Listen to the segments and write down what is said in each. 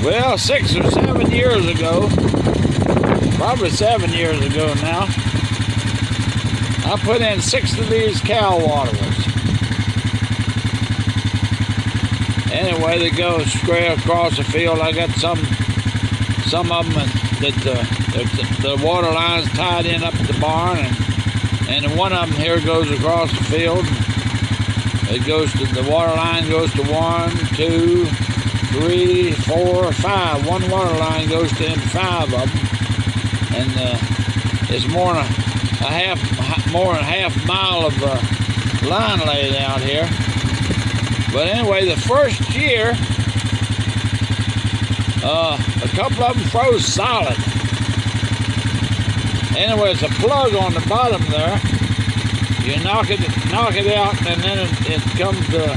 Well, 6 or 7 years ago, probably 7 years ago now, I put in 6 of these cow waterers. Anyway, they go straight across the field. I got some of them that the water line's tied in up at the barn, and one of them here goes across the field. It goes to the water line goes to 1, 2, 3, 4, 5. One water line goes to 5 of them, and it's more than a half mile of line laid out here. But anyway, the first year, a couple of them froze solid. Anyway, it's a plug on the bottom there. You knock it out, and then it comes to.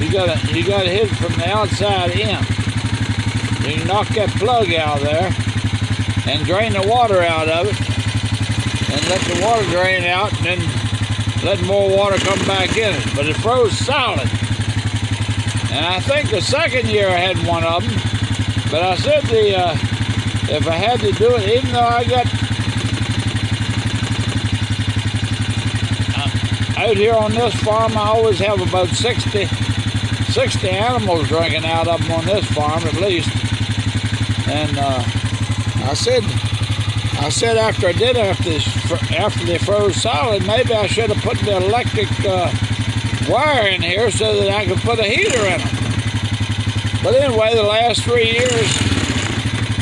You gotta hit it from the outside in. You knock that plug out of there, and drain the water out of it, and let the water drain out, and then let more water come back in it. But it froze solid. And I think the second year I had one of them, but I said if I had to do it, even though I got out here on this farm, I always have about 60 animals drinking out of them on this farm at least. And I said after I did after they froze solid, maybe I should have put the electric wire in here so that I could put a heater in them. But anyway, the last 3 years,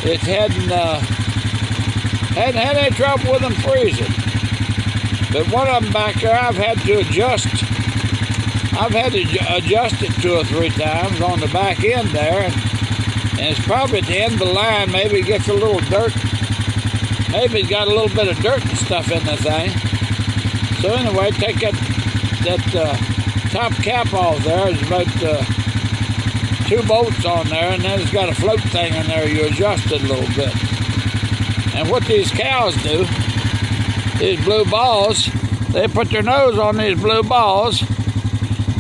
it hadn't had any trouble with them freezing. But one of them back there, I've had to adjust it 2 or 3 times on the back end there, and it's probably at the end of the line. Maybe it gets a little dirt. Maybe it's got a little bit of dirt and stuff in the thing. So anyway, take that top cap off there. There's about 2 bolts on there, and then it's got a float thing in there. You adjust it a little bit. And what these cows do, these blue balls, they put their nose on these blue balls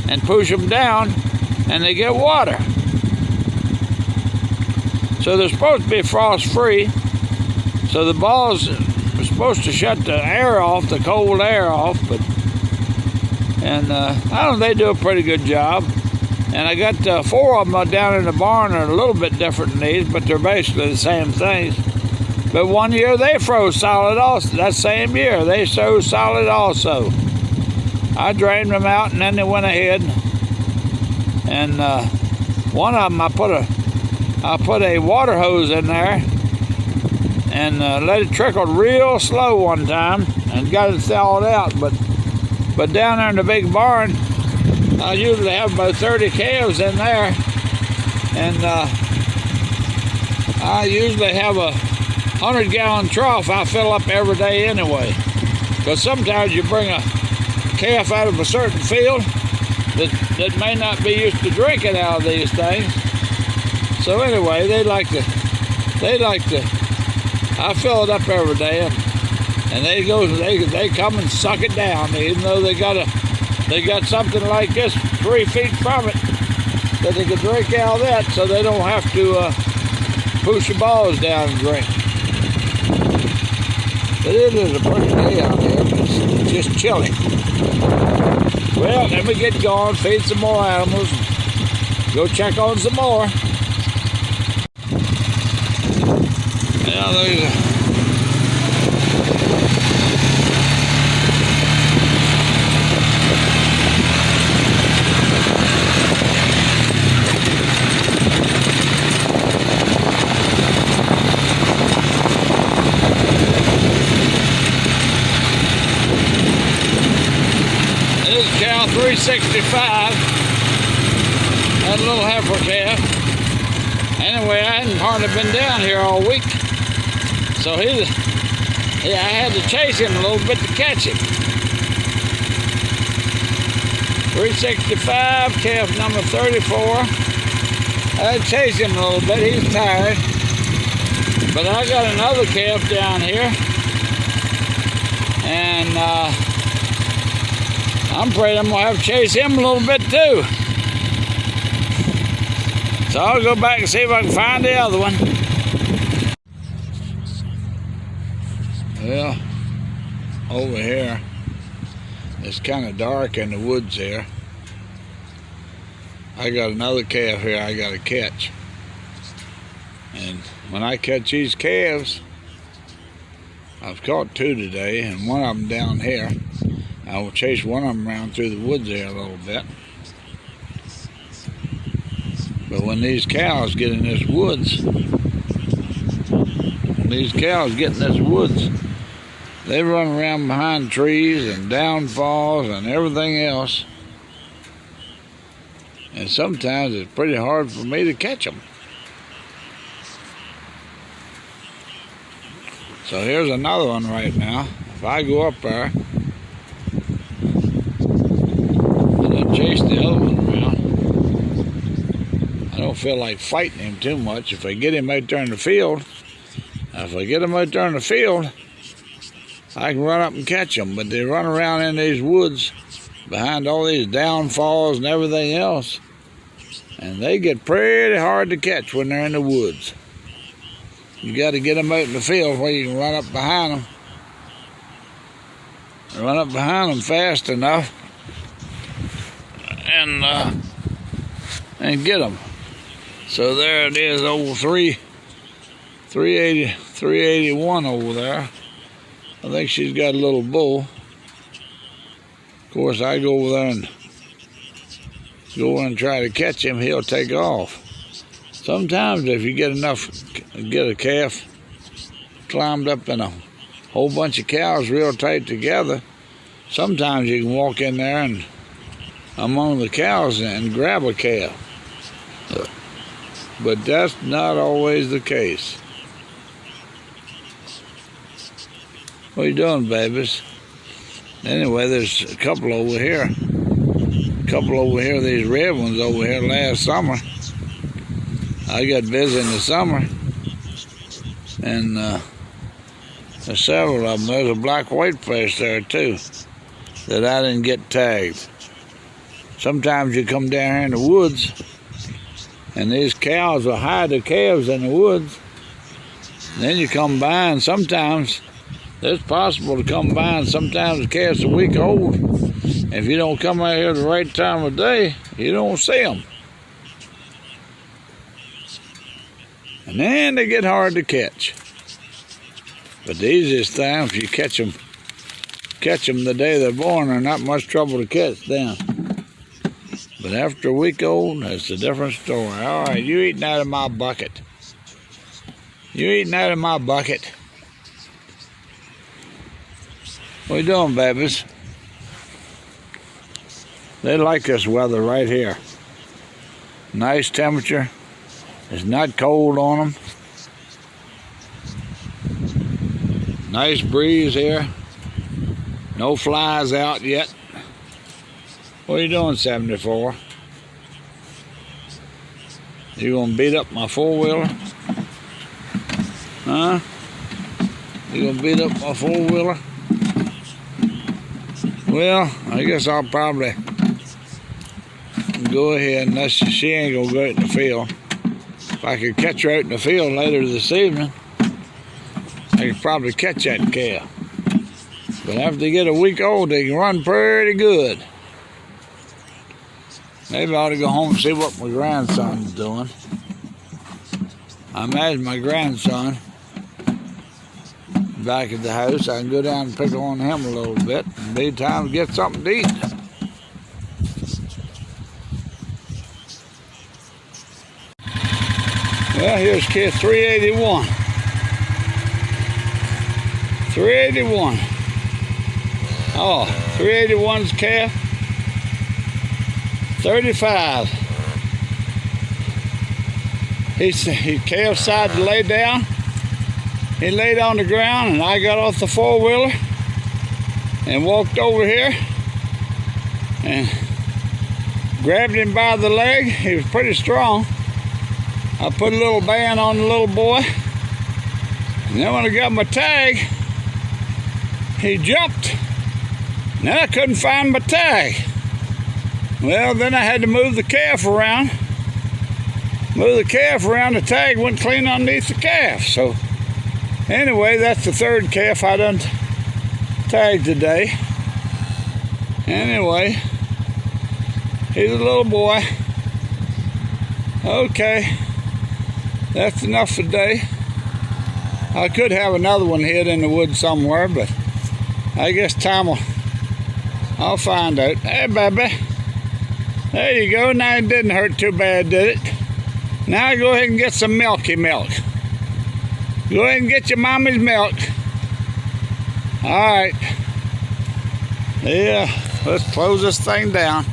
and push them down, and they get water. So they're supposed to be frost-free. So the balls are supposed to shut the air off, the cold air off, I don't know, they do a pretty good job. And I got 4 of them down in the barn that are a little bit different than these, but they're basically the same things. But one year they froze solid also. That same year they froze solid also. I drained them out, and then they went ahead. And one of them I put a water hose in there and let it trickle real slow one time and got it thawed out. But down there in the big barn, I usually have about 30 calves in there, and I usually have a 100-gallon trough I fill up every day anyway. Because sometimes you bring a calf out of a certain field that may not be used to drinking out of these things. So anyway, they like to. I fill it up every day, and they come and suck it down, even though they got something like this 3 feet from it that they can drink out of that, so they don't have to push the balls down and drink. But it is a pretty day out here, but it's just chilly. Well, let me get going, feed some more animals, and go check on some more. Yeah, there's cow 365, that little heifer calf. Anyway, I hadn't hardly been down here all week, so I had to chase him a little bit to catch him. 365, calf number 34. I had to chase him a little bit, he's tired. But I got another calf down here, and I'm afraid I'm going to have to chase him a little bit too. So I'll go back and see if I can find the other one. Well, over here, it's kind of dark in the woods here. I got another calf here I got to catch. And when I catch these calves, I've caught 2 today, and one of them down here. I will chase one of them around through the woods there a little bit. But when these cows get in this woods, they run around behind trees and downfalls and everything else. And sometimes it's pretty hard for me to catch them. So here's another one right now. If I go up there and I chase the other one around, I don't feel like fighting him too much. If I get him out there in the field, I can run up and catch them. But they run around in these woods behind all these downfalls and everything else, and they get pretty hard to catch when they're in the woods. You got to get them out in the field where you can run up behind them. Run up behind them fast enough and get them. So there it is, old 381 over there. I think she's got a little bull. Of course, I go over there and try to catch him. He'll take off. Sometimes if you get a calf climbed up in a whole bunch of cows real tight together, sometimes you can walk in there and among the cows and grab a calf. But that's not always the case. What are you doing, babies? Anyway, there's a couple over here. These red ones over here last summer. I got busy in the summer, and there's several of them. There's a black whiteface there too that I didn't get tagged. Sometimes you come down here in the woods, and these cows will hide the calves in the woods. And then you come by, and sometimes it's possible to come by, and sometimes the calf's a week old. If you don't come out here at the right time of day, you don't see them. And then they get hard to catch. But the easiest time, if you catch them the day they're born, they're not much trouble to catch then. But after a week old, that's a different story. All right, you eating out of my bucket. What you doing, babies? They like this weather right here. Nice temperature. It's not cold on them. Nice breeze here. No flies out yet. What are you doing, 74? You gonna beat up my four-wheeler? Huh? You gonna beat up my four-wheeler? Well, I guess I'll probably go ahead, unless she ain't gonna go out in the field. If I could catch her out in the field later this evening, I could probably catch that calf. But after they get a week old, they can run pretty good. Maybe I ought to go home and see what my grandson's doing. I imagine my grandson back at the house. I can go down and pick on him a little bit. And be time to get something to eat. Well, here's calf 381. 381. Oh, 381's calf. 35. He calf decided to lay down. He laid on the ground, and I got off the four-wheeler and walked over here and grabbed him by the leg. He was pretty strong. I put a little band on the little boy, and then when I got my tag, he jumped. Now I couldn't find my tag. Well, then I had to move the calf around Move the calf around, the tag went clean underneath the calf. So anyway, that's the third calf I done tagged today. Anyway, he's a little boy. Okay, that's enough for today. I could have another one hid in the woods somewhere, but I guess I'll find out. Hey, baby. There you go. Now it didn't hurt too bad, did it? Now go ahead and get some milky milk. Go ahead and get your mommy's milk. All right. Yeah, let's close this thing down.